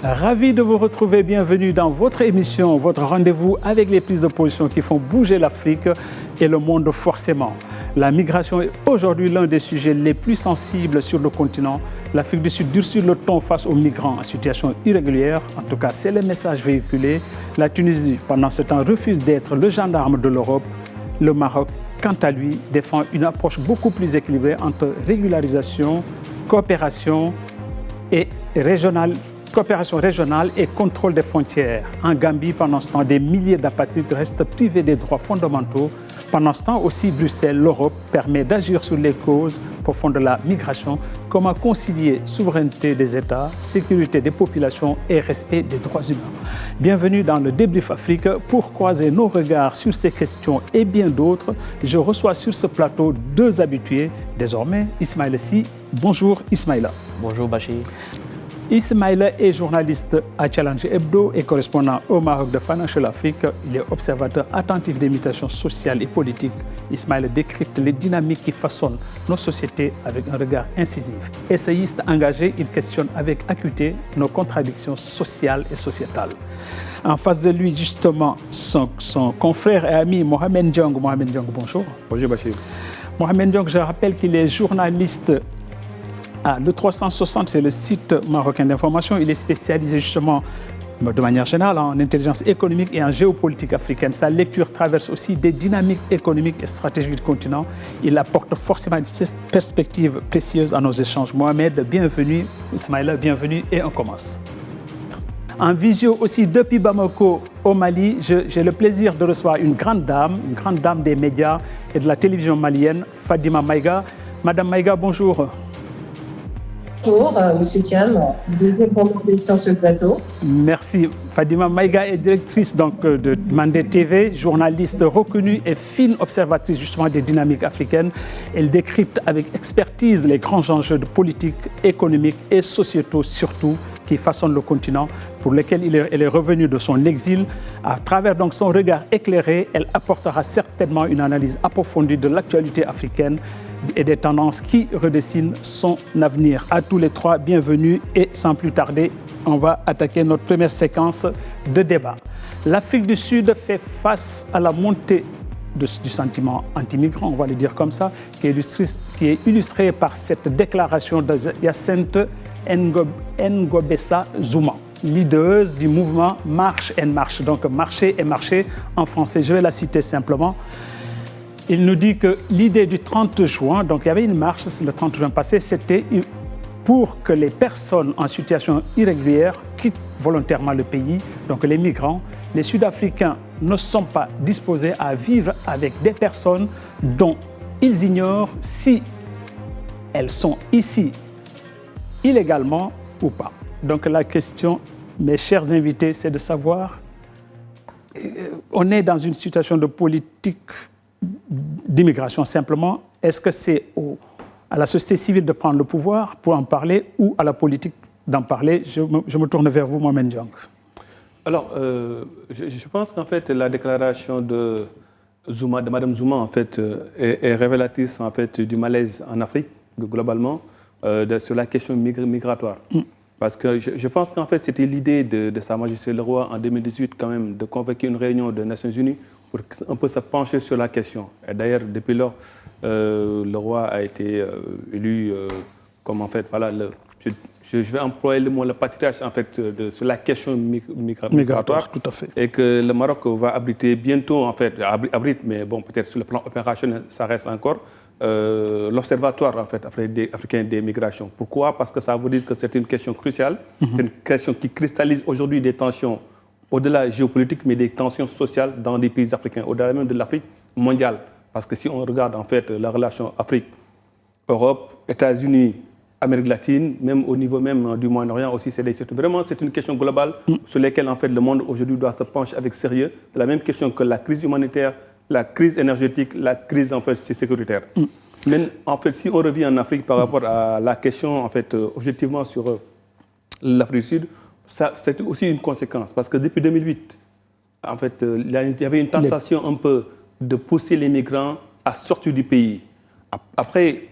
Ravi de vous retrouver, bienvenue dans votre émission, votre rendez-vous avec les prises de position qui font bouger l'Afrique et le monde forcément. La migration est aujourd'hui l'un des sujets les plus sensibles sur le continent. L'Afrique du Sud durcit le ton face aux migrants en situation irrégulière. En tout cas, c'est le message véhiculé. La Tunisie, pendant ce temps, refuse d'être le gendarme de l'Europe. Le Maroc, quant à lui, défend une approche beaucoup plus équilibrée entre régularisation, coopération régionale et contrôle des frontières. En Gambie, pendant ce temps, des milliers d'apatrides restent privés des droits fondamentaux. Pendant ce temps aussi, Bruxelles, l'Europe, permet d'agir sur les causes profondes de la migration. Comment concilier souveraineté des États, sécurité des populations et respect des droits humains. Bienvenue dans le Débrief Afrique. Pour croiser nos regards sur ces questions et bien d'autres, je reçois sur ce plateau deux habitués. Désormais, Ismaïla Sy. Bonjour Ismaïla. Bonjour Bachir. Ismaïla est journaliste à Challenge Hebdo et correspondant au Maroc de Financial Afrique. Il est observateur attentif des mutations sociales et politiques. Ismaïla décrypte les dynamiques qui façonnent nos sociétés avec un regard incisif. Essayiste engagé, il questionne avec acuité nos contradictions sociales et sociétales. En face de lui, justement, son confrère et ami Mohamed Ndiong. Mohamed Ndiong, bonjour. Bonjour Bachir. Mohamed Ndiong, je rappelle qu'il est journaliste. Le 360, c'est le site marocain d'information. Il est spécialisé justement, de manière générale, en intelligence économique et en géopolitique africaine. Sa lecture traverse aussi des dynamiques économiques et stratégiques du continent. Il apporte forcément une perspective précieuse à nos échanges. Mohamed, bienvenue. Ismaïla, bienvenue. Et on commence. En visio aussi depuis Bamako au Mali, j'ai le plaisir de recevoir une grande dame des médias et de la télévision malienne, Fadima Maïga. Madame Maïga, bonjour. Bonjour, Monsieur Thiam, deuxième rencontre sur ce plateau. Merci. Fadima Maïga est directrice de Mandé TV, journaliste reconnue et fine observatrice justement des dynamiques africaines. Elle décrypte avec expertise les grands enjeux de politique, économique et sociétaux surtout qui façonnent le continent, pour lesquels elle est revenue de son exil. À travers donc son regard éclairé, elle apportera certainement une analyse approfondie de l'actualité africaine et des tendances qui redessinent son avenir. À tous les trois, bienvenue et sans plus tarder, on va attaquer notre première séquence de débat. L'Afrique du Sud fait face à la montée du sentiment anti-migrant, on va le dire comme ça, qui est illustré par cette déclaration de Hyacinthe Ngobessa Zouma, leaduse du mouvement Marche and Marche, donc marcher et marcher en français. Je vais la citer simplement. Il nous dit que l'idée du 30 juin, donc il y avait une marche le 30 juin passé, c'était pour que les personnes en situation irrégulière quittent volontairement le pays, donc les migrants. Les Sud-Africains ne sont pas disposés à vivre avec des personnes dont ils ignorent si elles sont ici illégalement ou pas. Donc la question, mes chers invités, c'est de savoir, on est dans une situation de politique d'immigration simplement. Est-ce que c'est à la société civile de prendre le pouvoir pour en parler ou à la politique d'en parler? Je me tourne vers vous, Mohamed Ndiong. Alors, je pense qu'en fait, la déclaration de Mme Zouma, en fait, est révélatrice en fait, du malaise en Afrique, globalement, sur la question migratoire. Parce que je pense qu'en fait, c'était l'idée de Sa Majesté le Roi en 2018, quand même, de convoquer une réunion des Nations Unies pour un peu se pencher sur la question. Et d'ailleurs, depuis lors, le roi a été élu comme, en fait, voilà, je vais employer le mot le patriarche, en fait, sur la question migratoire. Tout à fait. Et que le Maroc va abriter bientôt, en fait, abrite, mais bon, peut-être sur le plan opérationnel, ça reste encore, l'Observatoire, en fait, africain des migrations. Pourquoi? Parce que ça veut dire que c'est une question cruciale, c'est une question qui cristallise aujourd'hui des tensions au-delà géopolitique, mais des tensions sociales dans des pays africains, au-delà même de l'Afrique mondiale. Parce que si on regarde en fait la relation Afrique-Europe, États-Unis, Amérique latine, même au niveau même du Moyen-Orient aussi, vraiment c'est une question globale sur laquelle en fait le monde aujourd'hui doit se pencher avec sérieux. C'est la même question que la crise humanitaire, la crise énergétique, la crise en fait sécuritaire. Mais en fait, si on revient en Afrique par rapport à la question en fait objectivement sur l'Afrique du Sud, c'est aussi une conséquence, parce que depuis 2008, en fait, il y avait une tentation un peu de pousser les migrants à sortir du pays. Après,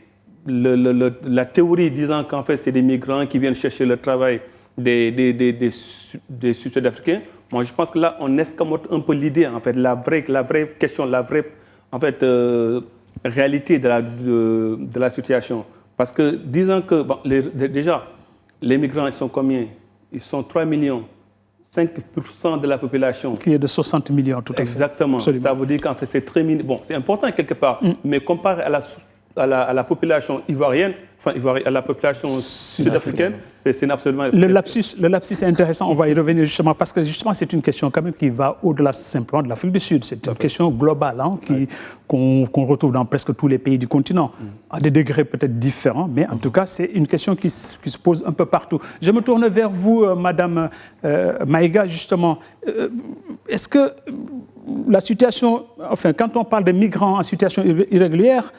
la théorie disant qu'en fait, c'est des migrants qui viennent chercher le travail des Sud-Africains. Moi, je pense que là, on escamote un peu l'idée, en fait, la vraie question, la vraie, en fait, réalité de la situation. Parce que, disons que, bon, déjà, les migrants, ils sont combien? Ils sont 3 millions. 5% de la population. Qui est de 60 millions, tout à fait. Exactement. Absolument. Ça veut dire qu'en fait, c'est très minime. Bon, c'est important quelque part, mais comparé à la population ivoirienne, enfin, à la population sud-africaine, c'est absolument... Le lapsus est intéressant, on va y revenir justement, parce que justement, c'est une question quand même qui va au-delà simplement de l'Afrique du Sud. C'est une question globale hein, qu'on retrouve dans presque tous les pays du continent, à des degrés peut-être différents, mais en tout cas, c'est une question qui se pose un peu partout. Je me tourne vers vous, Madame Maïga, justement. Est-ce que la situation, enfin, quand on parle de migrants en situation irrégulière,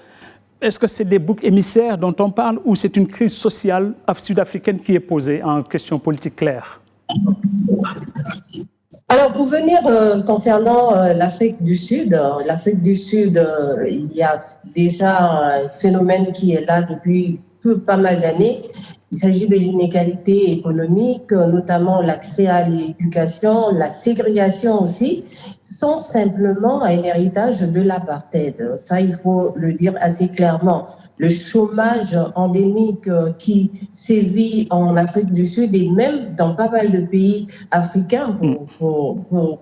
est-ce que c'est des boucs émissaires dont on parle ou c'est une crise sociale sud-africaine qui est posée en question politique claire? Alors, pour venir concernant l'Afrique du Sud, il y a déjà un phénomène qui est là depuis pas mal d'années. Il s'agit de l'inégalité économique, notamment l'accès à l'éducation, la ségrégation aussi, sont simplement un héritage de l'apartheid. Ça, il faut le dire assez clairement. Le chômage endémique qui sévit en Afrique du Sud et même dans pas mal de pays africains pour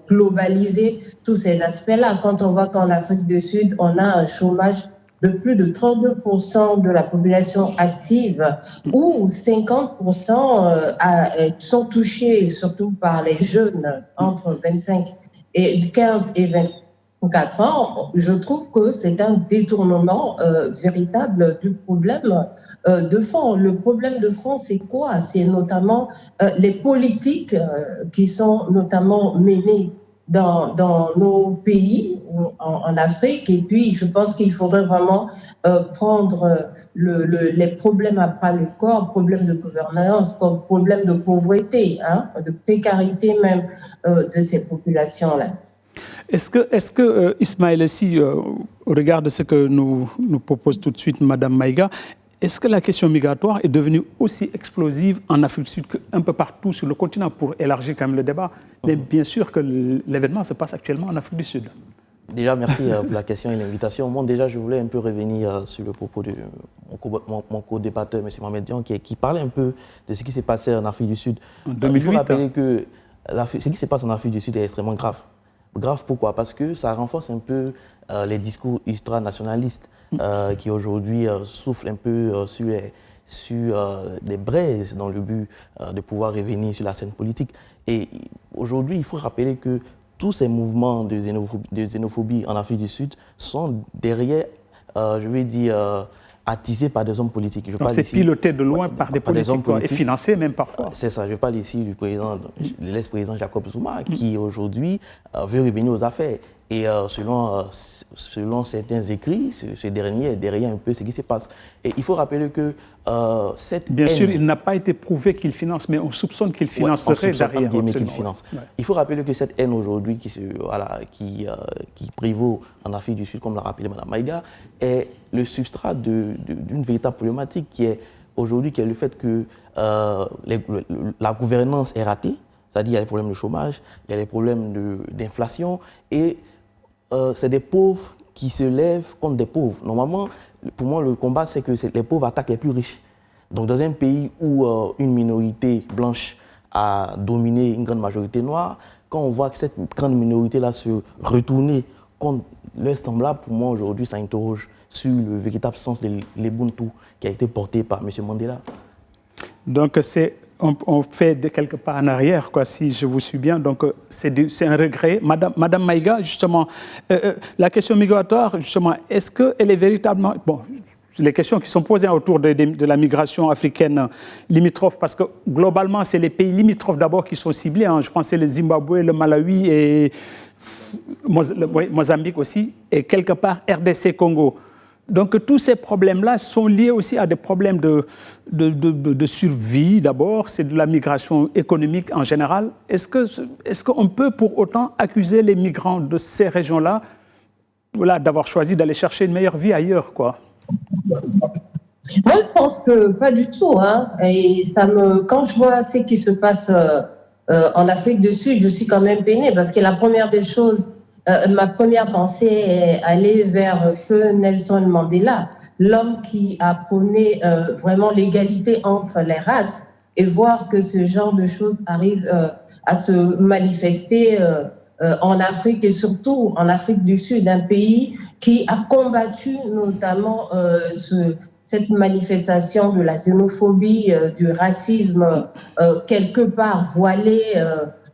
globaliser tous ces aspects-là. Quand on voit qu'en Afrique du Sud, on a un chômage de plus de 32% de la population active, où 50% sont touchés surtout par les jeunes entre 15 et 24 ans, je trouve que c'est un détournement véritable du problème de fond. Le problème de fond, c'est quoi? C'est notamment les politiques qui sont notamment menées dans nos pays en Afrique. Et puis, je pense qu'il faudrait vraiment prendre les problèmes à bras le corps, problèmes de gouvernance, comme problème de pauvreté, hein, de précarité même de ces populations-là. Est-ce que Ismaël Sy, au regard de ce que nous propose tout de suite Mme Maïga, est-ce que la question migratoire est devenue aussi explosive en Afrique du Sud qu'un peu partout sur le continent, pour élargir quand même le débat? Mais bien sûr que l'événement se passe actuellement en Afrique du Sud. Déjà, merci pour la question et l'invitation. Moi, déjà, je voulais un peu revenir sur le propos de mon co-débatteur, M. Mohamed Dian, qui parlait un peu de ce qui s'est passé en Afrique du Sud. En 2008, il faut rappeler que ce qui se passe en Afrique du Sud est extrêmement grave. Grave pourquoi? Parce que ça renforce un peu les discours ultranationalistes qui aujourd'hui soufflent un peu sur des braises dans le but de pouvoir revenir sur la scène politique. Et aujourd'hui, il faut rappeler que tous ces mouvements de xénophobie en Afrique du Sud sont derrière, je vais dire, attisés par des hommes politiques. Donc c'est piloté de loin par des politiques et financé même parfois. C'est ça, je parle ici du président, de l'ex-président Jacob Zuma, qui aujourd'hui veut revenir aux affaires. Et selon certains écrits, ce dernier est derrière un peu ce qui se passe. Et il faut rappeler que cette Bien haine, sûr, il n'a pas été prouvé qu'il finance, mais on soupçonne qu'il financerait derrière. Qu'il finance. Ouais. Il faut rappeler que cette haine aujourd'hui qui prévaut en Afrique du Sud, comme l'a rappelé Mme Maïga, est le substrat d'une véritable problématique qui est aujourd'hui le fait que la gouvernance est ratée. C'est-à-dire qu'il y a des problèmes de chômage, il y a des problèmes d'inflation et c'est des pauvres qui se lèvent contre des pauvres. Normalement, pour moi, le combat, c'est que les pauvres attaquent les plus riches. Donc, dans un pays où une minorité blanche a dominé une grande majorité noire, quand on voit que cette grande minorité-là se retourner contre leurs semblables, pour moi, aujourd'hui, ça interroge sur le véritable sens de l'Ubuntu qui a été porté par M. Mandela. Donc, on fait de quelque part en arrière, quoi, si je vous suis bien. Donc, c'est un regret. Madame Maïga, justement, la question migratoire, justement, est-ce qu'elle est véritablement... Bon, les questions qui sont posées autour de la migration africaine limitrophe, parce que globalement, c'est les pays limitrophes d'abord qui sont ciblés. Hein. Je pensais le Zimbabwe, le Malawi et Mozambique aussi, et quelque part RDC Congo. Donc tous ces problèmes-là sont liés aussi à des problèmes de survie d'abord, c'est de la migration économique en général. Est-ce qu'on peut pour autant accuser les migrants de ces régions-là, voilà, d'avoir choisi d'aller chercher une meilleure vie ailleurs, quoi? Moi, je pense que pas du tout. Hein. Et quand je vois ce qui se passe en Afrique du Sud, je suis quand même peinée parce que la première des choses, ma première pensée est aller vers feu Nelson Mandela, l'homme qui a prôné vraiment l'égalité entre les races, et voir que ce genre de choses arrive à se manifester en Afrique, et surtout en Afrique du Sud, un pays qui a combattu notamment cette manifestation de la xénophobie, du racisme, quelque part voilé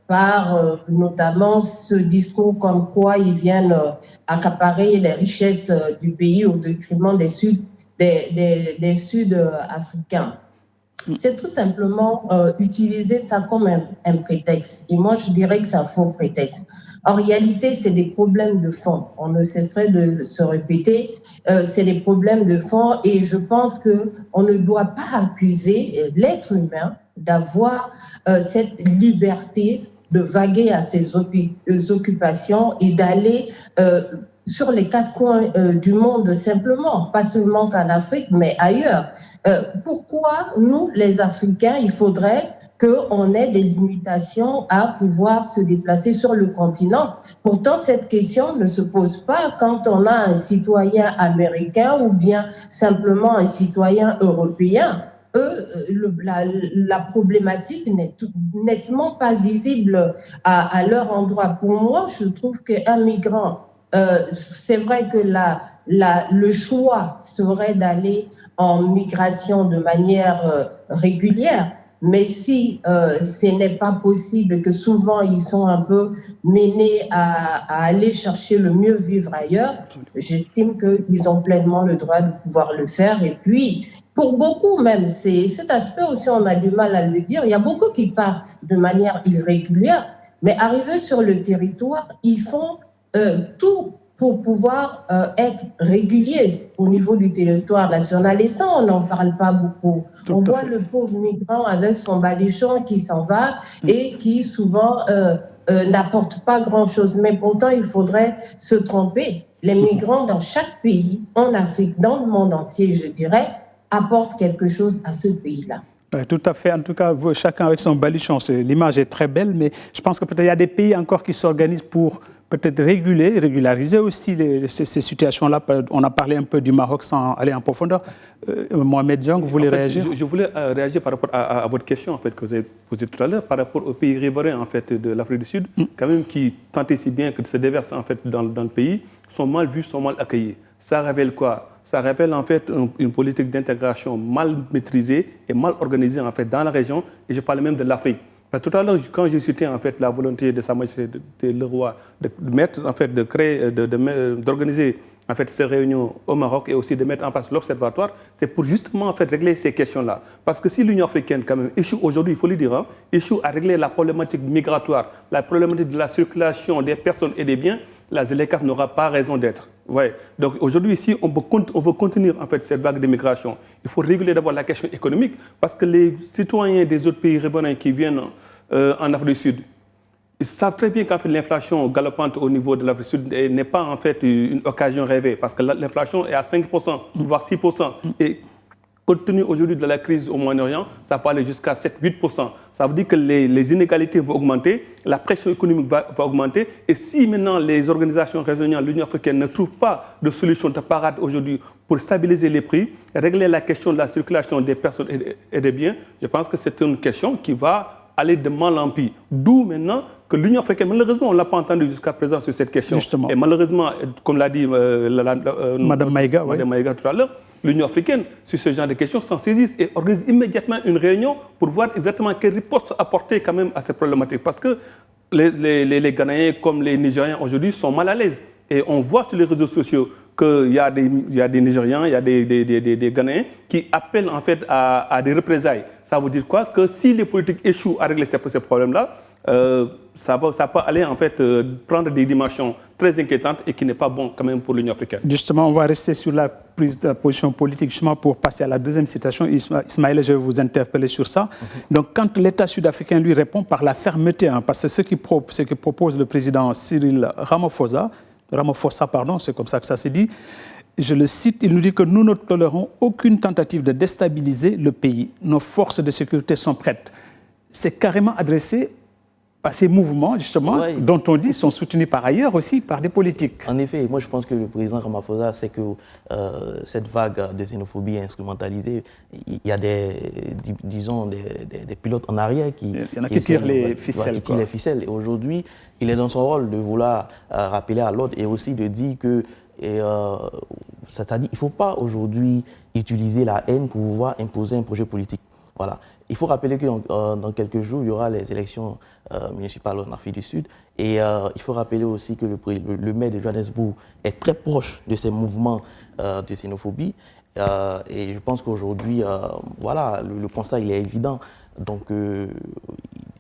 par notamment ce discours comme quoi ils viennent accaparer les richesses du pays au détriment des Sud-Africains. C'est tout simplement utiliser ça comme un prétexte. Et moi, je dirais que c'est un faux prétexte. En réalité, c'est des problèmes de fond. On ne cesserait de se répéter. C'est des problèmes de fond. Et je pense qu'on ne doit pas accuser l'être humain d'avoir cette liberté de vaguer à ses occupations et d'aller sur les quatre coins du monde simplement, pas seulement qu'en Afrique, mais ailleurs. Pourquoi nous, les Africains, il faudrait qu'on ait des limitations à pouvoir se déplacer sur le continent? Pourtant, cette question ne se pose pas quand on a un citoyen américain ou bien simplement un citoyen européen. La problématique n'est nettement pas visible à leur endroit. Pour moi, je trouve qu'un migrant, c'est vrai que le choix serait d'aller en migration de manière régulière, mais si ce n'est pas possible, que souvent ils sont un peu menés à aller chercher le mieux vivre ailleurs, j'estime qu'ils ont pleinement le droit de pouvoir le faire. Et puis, pour beaucoup même, c'est cet aspect aussi, on a du mal à le dire, il y a beaucoup qui partent de manière irrégulière, mais arrivés sur le territoire, ils font tout pour pouvoir être réguliers au niveau du territoire national. Et ça, on n'en parle pas beaucoup. On voit le pauvre migrant avec son baluchon qui s'en va et qui souvent n'apporte pas grand-chose. Mais pourtant, il faudrait se tromper. Les migrants dans chaque pays, en Afrique, dans le monde entier, je dirais, apportent quelque chose à ce pays-là. Tout à fait. En tout cas, chacun avec son baluchon. L'image est très belle, mais je pense que peut-être il y a des pays encore qui s'organisent pour peut-être régulariser aussi ces situations-là. On a parlé un peu du Maroc sans aller en profondeur. Mohamed Diong, vous voulez réagir? Je voulais réagir par rapport à votre question en fait, que vous avez posée tout à l'heure, par rapport aux pays riverains en fait, de l'Afrique du Sud, quand même, qui tentent si bien que se déversent en fait, dans le pays, sont mal vus, sont mal accueillis. Ça révèle quoi? Ça révèle en fait une politique d'intégration mal maîtrisée et mal organisée en fait, dans la région, et je parle même de l'Afrique. Parce que tout à l'heure, quand j'ai cité en fait, la volonté de Sa Majesté le roi de mettre, en fait, de créer, d'organiser en fait, ces réunions au Maroc et aussi de mettre en place l'observatoire, c'est pour justement en fait, régler ces questions-là. Parce que si l'Union africaine quand même échoue aujourd'hui, il faut le dire, hein, échoue à régler la problématique migratoire, la problématique de la circulation des personnes et des biens, la ZLECAf n'aura pas raison d'être. Ouais. Donc aujourd'hui, si on veut contenir en fait, cette vague d'immigration, il faut réguler d'abord la question économique, parce que les citoyens des autres pays riverains qui viennent en Afrique du Sud, ils savent très bien qu'en fait, l'inflation galopante au niveau de l'Afrique du Sud n'est pas en fait, une occasion rêvée, parce que l'inflation est à 5%, voire 6%. Et compte tenu aujourd'hui de la crise au Moyen-Orient, ça peut aller jusqu'à 7-8%. Ça veut dire que les inégalités vont augmenter, la pression économique va augmenter. Et si maintenant les organisations régionales, l'Union africaine ne trouvent pas de solution de parade aujourd'hui pour stabiliser les prix, régler la question de la circulation des personnes et des biens, je pense que c'est une question qui va aller de mal en pis. D'où maintenant que l'Union africaine, malheureusement, on ne l'a pas entendu jusqu'à présent sur cette question. Justement. Et malheureusement, comme l'a dit Madame Maïga, Maïga tout à l'heure, l'Union africaine, sur ce genre de questions, s'en saisisse et organise immédiatement une réunion pour voir exactement quelle riposte apporter quand même à cette problématique. Parce que les Ghanéens comme les Nigériens aujourd'hui sont mal à l'aise. Et on voit sur les réseaux sociaux qu'il y a des Nigériens, il y a des Ghanéens qui appellent en fait à des représailles. Ça veut dire quoi? Que si les politiques échouent à régler ces problèmes-là, ça peut aller en fait prendre des dimensions très inquiétantes et qui n'est pas bon quand même pour l'Union africaine. Justement, on va rester sur la prise de position politique justement pour passer à la deuxième citation. Ismaël, je vais vous interpeller sur ça. Donc, quand l'État sud-africain lui répond par la fermeté, hein, parce que ce que propose le président Cyril Ramaphosa, c'est comme ça que ça se dit, je le cite, il nous dit que nous ne tolérons aucune tentative de déstabiliser le pays. Nos forces de sécurité sont prêtes. C'est carrément adressé à ces mouvements, justement, Ouais. dont on dit sont soutenus par ailleurs aussi par des politiques. En effet, moi je pense que le président Ramaphosa sait que cette vague de xénophobie est instrumentalisée. Il y a disons, des pilotes en arrière qui tirent les ficelles. Qui tirent les ficelles. Et aujourd'hui, il est dans son rôle de vouloir rappeler à l'ordre et aussi de dire que, c'est-à-dire, il ne faut pas aujourd'hui utiliser la haine pour pouvoir imposer un projet politique. Voilà. Il faut rappeler que dans quelques jours, il y aura les élections municipales en Afrique du Sud. Et il faut rappeler aussi que le maire de Johannesburg est très proche de ces mouvements de xénophobie. Et je pense qu'aujourd'hui, voilà, le constat il est évident. Donc,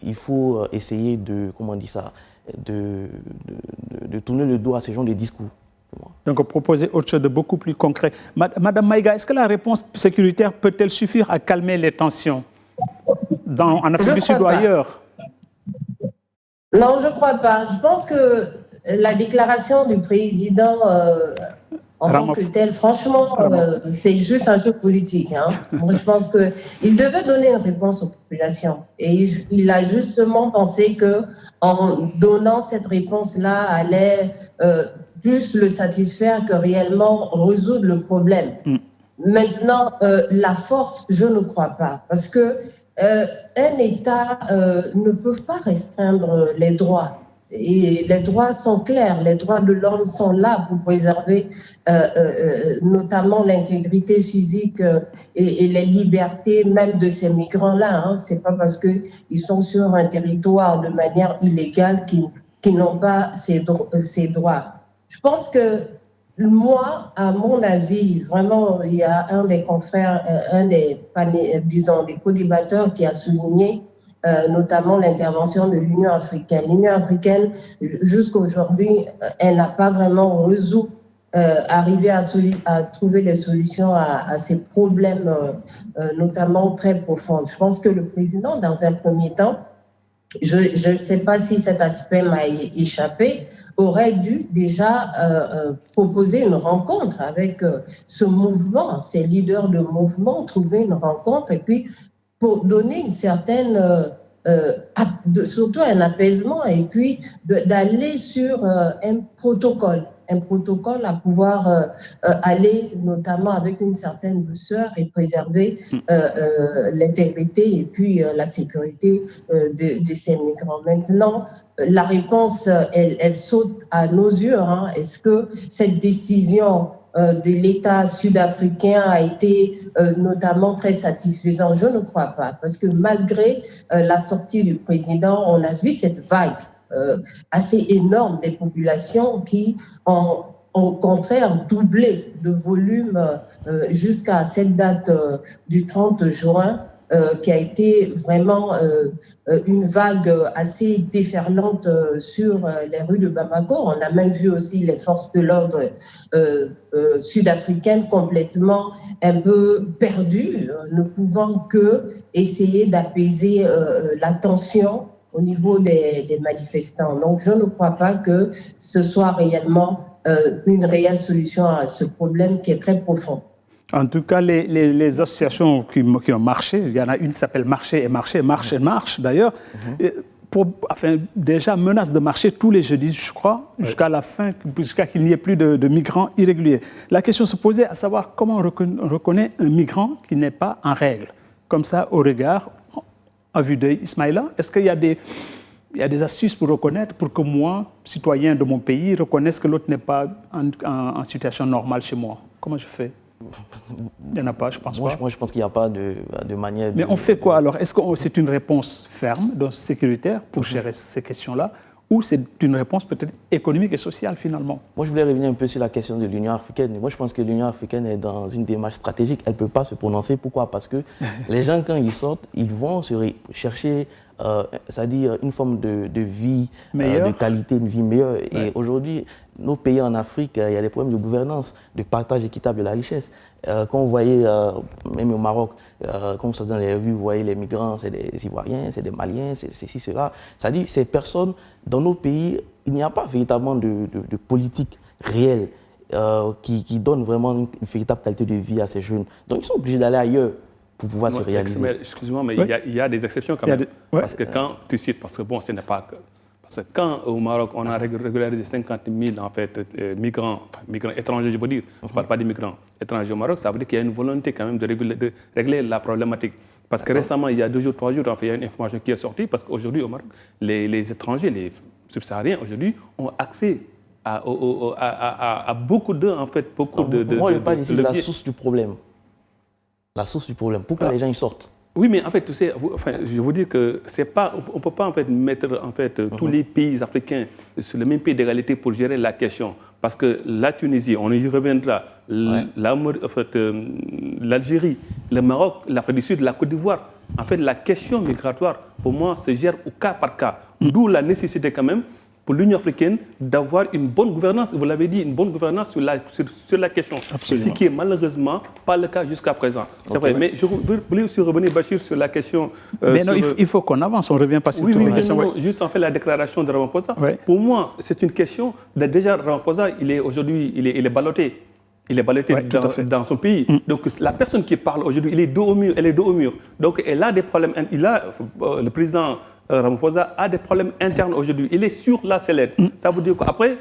il faut essayer de, comment on dit ça, de tourner le dos à ce genre de discours. Donc, proposer autre chose de beaucoup plus concret. Madame Maïga, est-ce que la réponse sécuritaire peut-elle suffire à calmer les tensions en Afrique du Sud ou ailleurs? Non, je ne crois pas. Je pense que la déclaration du président en tant que telle, franchement, c'est juste un jeu politique. Hein. Moi, je pense qu'il devait donner une réponse aux populations. Et il a justement pensé qu'en donnant cette réponse-là, allait plus le satisfaire que réellement résoudre le problème. Maintenant, la force, je ne crois pas. Parce que un État ne peut pas restreindre les droits. Et les droits sont clairs, les droits de l'homme sont là pour préserver notamment l'intégrité physique et les libertés même de ces migrants-là. Hein. Ce n'est pas parce qu'ils sont sur un territoire de manière illégale qu'ils n'ont pas ces droits. Je pense que moi, à mon avis, vraiment, il y a un des confrères, des co-débatteurs qui a souligné notamment l'intervention de l'Union africaine. L'Union africaine, jusqu'à aujourd'hui, elle n'a pas vraiment arrivé à trouver des solutions à ces problèmes, notamment très profonds. Je pense que le président, dans un premier temps, je ne sais pas si cet aspect m'a échappé, aurait dû déjà proposer une rencontre avec ce mouvement, ces leaders de mouvement, trouver une rencontre et puis pour donner une certaine, surtout un apaisement et puis d'aller sur un protocole à pouvoir aller notamment avec une certaine douceur et préserver l'intégrité et puis la sécurité de ces migrants. Maintenant, la réponse, elle saute à nos yeux. Hein. Est-ce que cette décision de l'État sud-africain a été notamment très satisfaisante? Je ne crois pas, parce que malgré la sortie du président, on a vu cette vague assez énorme des populations qui ont au contraire doublé de volume jusqu'à cette date du 30 juin, qui a été vraiment une vague assez déferlante sur les rues de Bamako. On a même vu aussi les forces de l'ordre sud-africaines complètement un peu perdues, ne pouvant que essayer d'apaiser la tension au niveau des manifestants. Donc, je ne crois pas que ce soit réellement une réelle solution à ce problème qui est très profond. En tout cas, les associations qui ont marché, il y en a une qui s'appelle Marcher et Marcher, Marche et Marche d'ailleurs, déjà menace de marcher tous les jeudis, je crois, jusqu'à la fin, jusqu'à qu'il n'y ait plus de migrants irréguliers. La question se posait à savoir comment on reconnaît un migrant qui n'est pas en règle, comme ça, au regard, à vue d'œil. Ismaïla, est-ce qu'il y a des astuces pour reconnaître, pour que moi, citoyen de mon pays, reconnaisse que l'autre n'est pas en situation normale chez moi? Comment je fais? Il n'y en a pas, je pense pas. Moi, je pense qu'il n'y a pas de manière... Mais on fait quoi alors? Est-ce que c'est une réponse ferme, donc sécuritaire, pour gérer ces questions-là, ou c'est une réponse peut-être économique et sociale finalement? Moi, je voulais revenir un peu sur la question de l'Union africaine. Moi, je pense que l'Union africaine est dans une démarche stratégique. Elle ne peut pas se prononcer. Pourquoi? Parce que les gens, quand ils sortent, ils vont chercher, c'est-à-dire une forme de vie, de qualité, une vie meilleure. Et aujourd'hui, nos pays en Afrique, il y a des problèmes de gouvernance, de partage équitable de la richesse. Quand vous voyez, même au Maroc, quand vous sortez dans les rues, vous voyez les migrants, c'est des Ivoiriens, c'est des Maliens, c'est ceci, cela. C'est-à-dire ces personnes, dans nos pays, il n'y a pas véritablement de politique réelle. qui donne vraiment une véritable qualité de vie à ces jeunes. Donc, ils sont obligés d'aller ailleurs pour pouvoir se réaliser. Excuse-moi, mais il y a des exceptions quand même. Parce que quand tu cites, parce que bon, ce n'est pas que... Parce que quand au Maroc, on a régularisé 50 000 en fait, migrants étrangers, je veux dire, je ne parle pas des migrants étrangers au Maroc, ça veut dire qu'il y a une volonté quand même de régler la problématique. Parce que récemment, il y a 2 jours, 3 jours, en fait, il y a une information qui est sortie, parce qu'aujourd'hui au Maroc, les étrangers, les subsahariens, aujourd'hui, ont accès à beaucoup de... En fait, beaucoup moi, je parle ici de la source du problème. La source du problème. Pourquoi les gens y sortent? Oui, mais en fait, tu sais, je veux dire que c'est pas, on ne peut pas en fait mettre en fait tous les pays africains sur le même pied d'égalité pour gérer la question. Parce que la Tunisie, on y reviendra, l'Algérie, le Maroc, l'Afrique du Sud, la Côte d'Ivoire, en fait, la question migratoire, pour moi, se gère au cas par cas. D'où la nécessité quand même pour l'Union africaine d'avoir une bonne gouvernance, vous l'avez dit, une bonne gouvernance sur la question. Absolument. Ce qui est malheureusement pas le cas jusqu'à présent. C'est vrai, mais je voulais aussi revenir, Bachir, sur la question... mais non, il faut qu'on avance, on ne revient pas sur toute la question. Non, juste en fait la déclaration de Ramaphosa. Pour moi, c'est une question... Déjà, Ramaphosa, aujourd'hui, il est ballotté. Il est ballotté dans son pays. Donc, la personne qui parle aujourd'hui, elle est dos au mur. Donc, elle a des problèmes. Le président Ramaphosa a des problèmes internes aujourd'hui. Il est sur la sellette. Ça veut dire qu'après,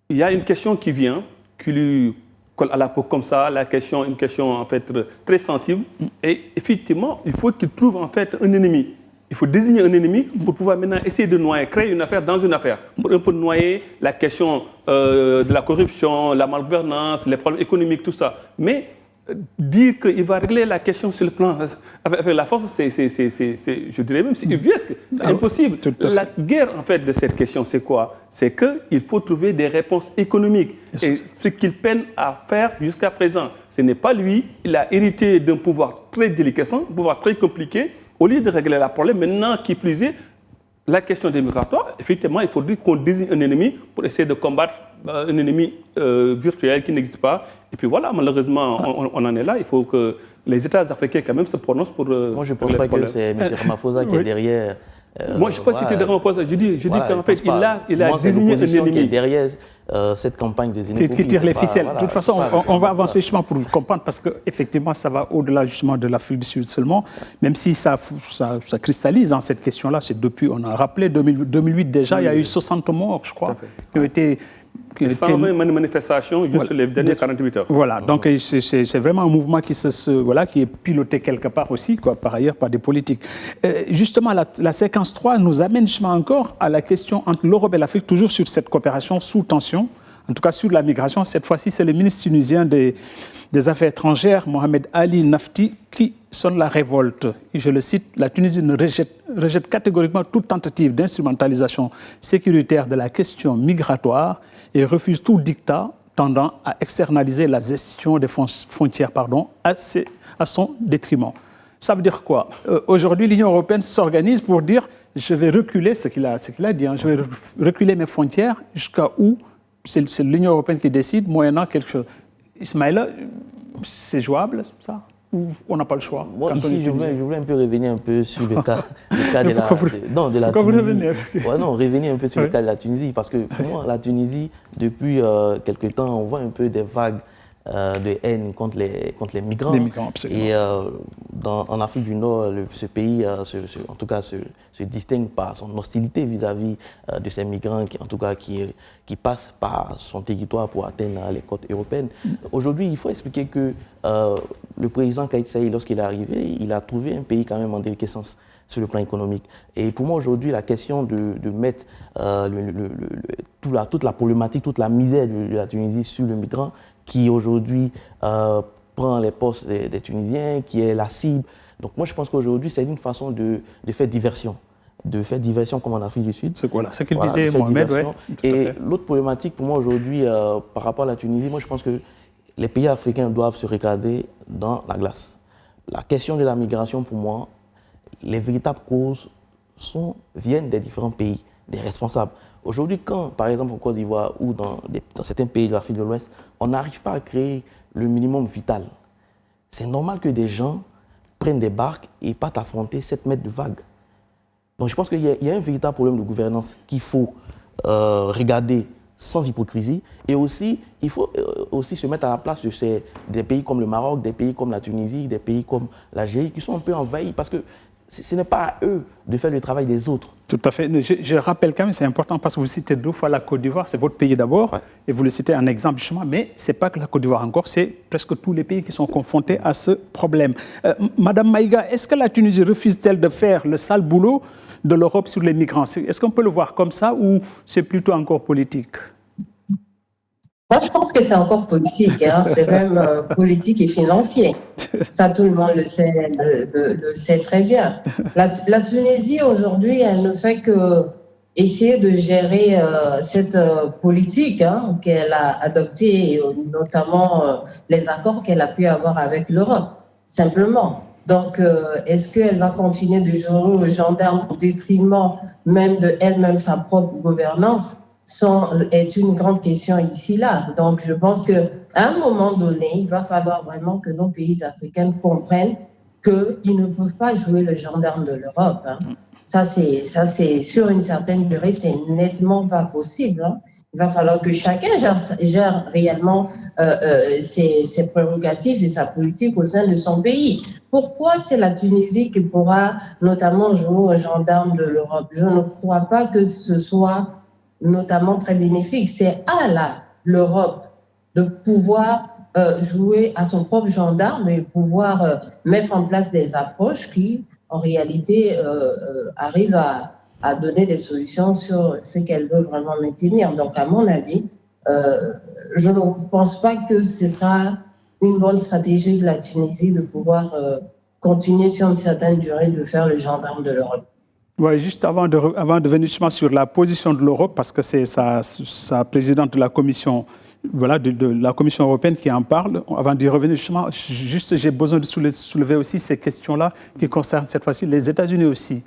il y a une question qui vient, qui lui colle à la peau comme ça, une question en fait très sensible. Et effectivement, il faut qu'il trouve en fait un ennemi. Il faut désigner un ennemi pour pouvoir maintenant essayer de noyer, créer une affaire dans une affaire, pour un peu noyer la question de la corruption, la malgouvernance, les problèmes économiques, tout ça. Mais dire qu'il va régler la question sur le plan avec la force, je dirais même, c'est ubuesque, c'est impossible. La guerre, en fait, de cette question, c'est quoi? C'est qu'il faut trouver des réponses économiques. Et ce qu'il peine à faire jusqu'à présent, ce n'est pas lui. Il a hérité d'un pouvoir très déliquescent, un pouvoir très compliqué. Au lieu de régler le problème, maintenant, qui plus est, la question des migratoires, effectivement, il faudrait qu'on désigne un ennemi pour essayer de combattre un ennemi virtuel qui n'existe pas. Et puis voilà, malheureusement, on en est là. Il faut que les États africains quand même se prononcent pour... Moi, je ne pense pas que c'est M. Ramaphosa qui est derrière... moi, je ne sais pas si tu es derrière Ramaphosa. Je dis qu'en fait, il a désigné un ennemi. Qui est derrière cette campagne de xénophobie. Qui tire les ficelles. De toute façon, on va avancer justement pour le comprendre parce qu'effectivement, ça va au-delà justement de l'Afrique du Sud seulement, même si ça cristallise en cette question-là. C'est depuis, on a rappelé, 2008 déjà, il y a eu 60 morts, je crois, qui ont été... 120 manifestations juste les dernières 48 heures. Voilà, donc c'est vraiment un mouvement qui est piloté quelque part aussi, par ailleurs, par des politiques. Justement, la séquence 3 nous amène justement encore à la question entre l'Europe et l'Afrique, toujours sur cette coopération sous tension, en tout cas sur la migration. Cette fois-ci, c'est le ministre tunisien des Affaires étrangères, Mohamed Ali Nafti, qui sonne la révolte. Et je le cite, la Tunisie rejette catégoriquement toute tentative d'instrumentalisation sécuritaire de la question migratoire et refuse tout dictat tendant à externaliser la gestion des frontières à son détriment. Ça veut dire quoi? Aujourd'hui, l'Union européenne s'organise pour dire je vais reculer, ce qu'il a dit, je vais reculer mes frontières jusqu'à où c'est l'Union européenne qui décide, moyennant quelque chose. Ismaïla, c'est jouable, ça? Ou on n'a pas le choix? Moi, ici, je voulais un peu revenir un peu sur le cas de la Tunisie. Revenir un peu sur le cas de la Tunisie, parce que pour moi, la Tunisie, depuis quelque temps, on voit un peu des vagues de haine contre les migrants. Les migrants, absolument. Et en Afrique du Nord, ce pays, en tout cas, se distingue par son hostilité vis-à-vis de ces migrants qui passent par son territoire pour atteindre les côtes européennes. Aujourd'hui, il faut expliquer que le président Kais Saied, lorsqu'il est arrivé, il a trouvé un pays quand même en déliquescence sur le plan économique. Et pour moi, aujourd'hui, la question de mettre toute la problématique, toute la misère de la Tunisie sur le migrant, qui aujourd'hui prend les postes des Tunisiens, qui est la cible. Donc moi, je pense qu'aujourd'hui, c'est une façon de faire diversion. De faire diversion comme en Afrique du Sud. C'est ce qu'il disait, Mohamed. Ouais, et l'autre problématique pour moi aujourd'hui, par rapport à la Tunisie, moi je pense que les pays africains doivent se regarder dans la glace. La question de la migration, pour moi, les véritables causes viennent des différents pays, des responsables. Aujourd'hui, quand, par exemple, en Côte d'Ivoire ou dans certains pays de l'Afrique de l'Ouest, on n'arrive pas à créer le minimum vital, c'est normal que des gens prennent des barques et partent affronter 7 mètres de vagues. Donc je pense qu'il y a un véritable problème de gouvernance qu'il faut regarder sans hypocrisie. Et aussi, il faut aussi se mettre à la place des pays comme le Maroc, des pays comme la Tunisie, des pays comme l'Algérie, qui sont un peu envahis parce que ce n'est pas à eux de faire le travail des autres. Tout à fait. Je rappelle quand même, c'est important parce que vous citez 2 fois la Côte d'Ivoire, c'est votre pays d'abord, et vous le citez en exemple justement, mais ce n'est pas que la Côte d'Ivoire encore, c'est presque tous les pays qui sont confrontés à ce problème. Madame Maïga, est-ce que la Tunisie refuse-t-elle de faire le sale boulot de l'Europe sur les migrants? Est-ce qu'on peut le voir comme ça ou c'est plutôt encore politique? Moi, je pense que c'est encore politique, hein. C'est même politique et financier. Ça, tout le monde le sait très bien. La Tunisie, aujourd'hui, elle ne fait que essayer de gérer cette politique qu'elle a adoptée, notamment les accords qu'elle a pu avoir avec l'Europe, simplement. Donc, est-ce qu'elle va continuer de jouer au gendarme au détriment même de elle-même, sa propre gouvernance? Est une grande question ici-là. Donc, je pense qu'à un moment donné, il va falloir vraiment que nos pays africains comprennent qu'ils ne peuvent pas jouer le gendarme de l'Europe. Ça, c'est sur une certaine durée, c'est nettement pas possible. Il va falloir que chacun gère réellement ses prérogatives et sa politique au sein de son pays. Pourquoi c'est la Tunisie qui pourra notamment jouer au gendarme de l'Europe? Je ne crois pas que ce soit notamment très bénéfique. C'est à l'Europe de pouvoir jouer à son propre gendarme et pouvoir mettre en place des approches qui, en réalité, arrivent à donner des solutions sur ce qu'elle veut vraiment maintenir. Donc, à mon avis, je ne pense pas que ce sera une bonne stratégie de la Tunisie de pouvoir continuer sur une certaine durée de faire le gendarme de l'Europe. Oui, juste avant de venir justement sur la position de l'Europe, parce que c'est sa présidente de la Commission, voilà, de la Commission européenne qui en parle. Avant d'y revenir justement, j'ai besoin de soulever aussi ces questions-là qui concernent cette fois-ci les États-Unis aussi,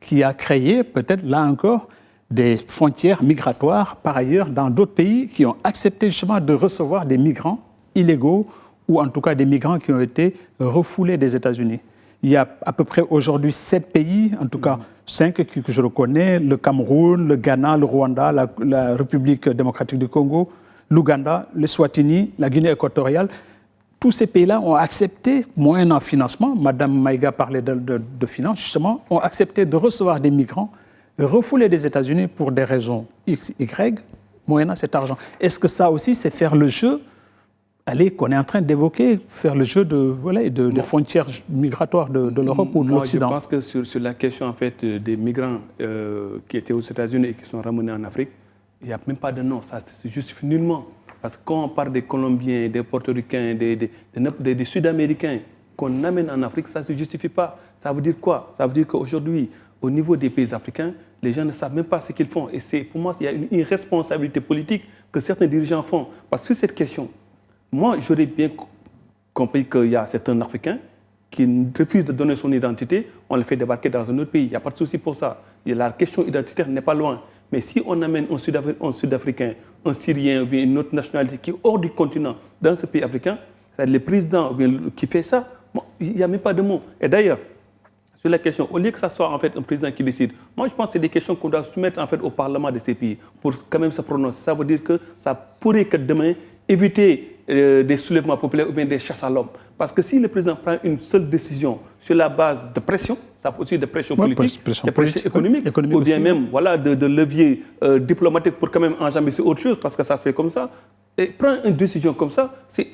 qui a créé peut-être là encore des frontières migratoires par ailleurs dans d'autres pays qui ont accepté justement de recevoir des migrants illégaux ou en tout cas des migrants qui ont été refoulés des États-Unis. Il y a à peu près aujourd'hui 7 pays, en tout cas 5 que je reconnais, le Cameroun, le Ghana, le Rwanda, la République démocratique du Congo, l'Ouganda, le Swatini, la Guinée équatoriale. Tous ces pays-là ont accepté, moyennant financement, Madame Maïga parlait de finances justement, ont accepté de recevoir des migrants refoulés des États-Unis pour des raisons X, Y, moyennant cet argent. Est-ce que ça aussi, c'est faire le jeu qu'on est en train d'évoquer, faire le jeu de frontières migratoires de l'Europe ou de l'Occident? Je pense que sur la question en fait, des migrants qui étaient aux États-Unis et qui sont ramenés en Afrique, il n'y a même pas de nom, ça se justifie nullement. Parce que quand on parle des Colombiens, des Portoricains, des Sud-Américains qu'on amène en Afrique, ça ne se justifie pas. Ça veut dire quoi? Ça veut dire qu'aujourd'hui, au niveau des pays africains, les gens ne savent même pas ce qu'ils font. Et pour moi, il y a une irresponsabilité politique que certains dirigeants font. Parce que sur cette question, moi, j'aurais bien compris qu'il y a certains Africains qui refusent de donner son identité, on le fait débarquer dans un autre pays. Il n'y a pas de souci pour ça. Et la question identitaire n'est pas loin. Mais si on amène un Sud-Africain, un Syrien ou bien une autre nationalité qui est hors du continent dans ce pays africain, c'est le président ou bien, qui fait ça, bon, il n'y a même pas de mots. Et d'ailleurs, sur la question, au lieu que ce soit en fait un président qui décide, moi je pense que c'est des questions qu'on doit soumettre en fait au Parlement de ces pays pour quand même se prononcer. Ça veut dire que ça pourrait que demain éviter des soulèvements populaires ou bien des chasses à l'homme. Parce que si le président prend une seule décision sur la base de pression, ça peut aussi de pression politique, de pression économique ou bien aussi, même voilà, de levier diplomatique pour quand même enjamber sur autre chose, parce que ça se fait comme ça. Et prendre une décision comme ça, c'est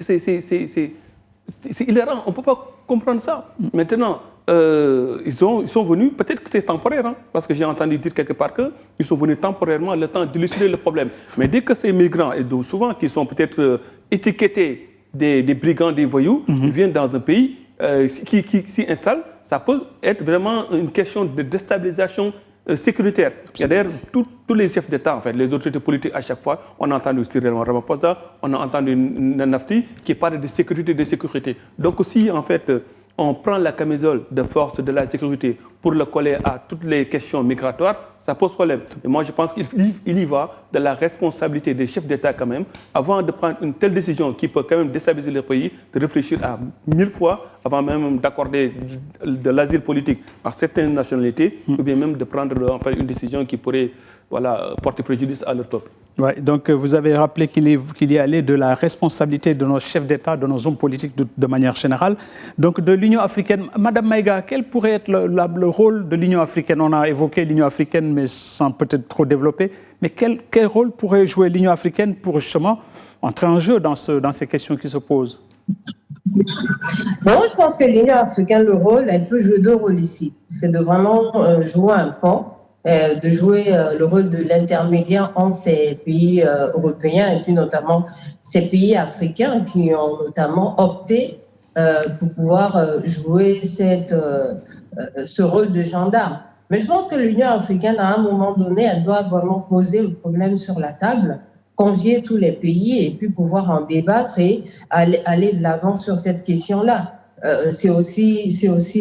hilarant, on ne peut pas comprendre ça. Maintenant, ils sont venus, peut-être que c'est temporaire, parce que j'ai entendu dire quelque part qu'ils sont venus temporairement le temps d'illustrer le problème. Mais dès que ces migrants, et souvent qui sont peut-être étiquetés des brigands, des voyous, ils viennent dans un pays qui s'y installe, ça peut être vraiment une question de déstabilisation sécuritaire. Il y a d'ailleurs tous les chefs d'État, en fait, les autorités politiques à chaque fois, on a entendu Cyril Ramaphosa, on a entendu Nafti qui parle de sécurité. Donc aussi, en fait, on prend la camisole de force de la sécurité pour le coller à toutes les questions migratoires, ça pose problème. Et moi, je pense qu'il y va de la responsabilité des chefs d'État quand même, avant de prendre une telle décision qui peut quand même déstabiliser le pays, de réfléchir à 1000 fois avant même d'accorder de l'asile politique par certaines nationalités, ou bien même de prendre une décision qui pourrait porter préjudice à leur peuple. Ouais, donc vous avez rappelé qu'il y allait de la responsabilité de nos chefs d'État, de nos hommes politiques de manière générale. Donc de l'Union africaine, Madame Maïga, quel pourrait être le rôle de l'Union africaine? On a évoqué l'Union africaine, mais sans peut-être trop développer. Mais quel rôle pourrait jouer l'Union africaine pour justement entrer en jeu dans ces questions qui se posent? Bon, je pense que l'Union africaine, le rôle, elle peut jouer deux rôles ici. C'est de vraiment jouer un pan, de jouer le rôle de l'intermédiaire entre ces pays européens et puis notamment ces pays africains qui ont notamment opté pour pouvoir jouer ce rôle de gendarme. Mais je pense que l'Union africaine, à un moment donné, elle doit vraiment poser le problème sur la table, convier tous les pays et puis pouvoir en débattre et aller de l'avant sur cette question-là. C'est aussi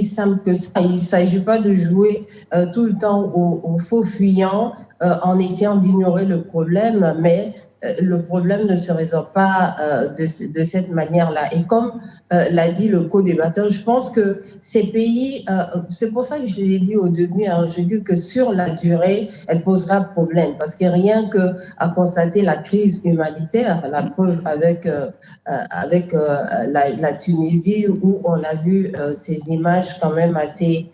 simple que ça. Il ne s'agit pas de jouer tout le temps au faux fuyant en essayant d'ignorer le problème, mais le problème ne se résout pas de cette manière-là. Et comme l'a dit le co-débatteur, je pense que ces pays, c'est pour ça que je l'ai dit au début, je dis que sur la durée, elle posera problème, parce que rien qu'à constater la crise humanitaire, la preuve avec la Tunisie, où on a vu ces images quand même assez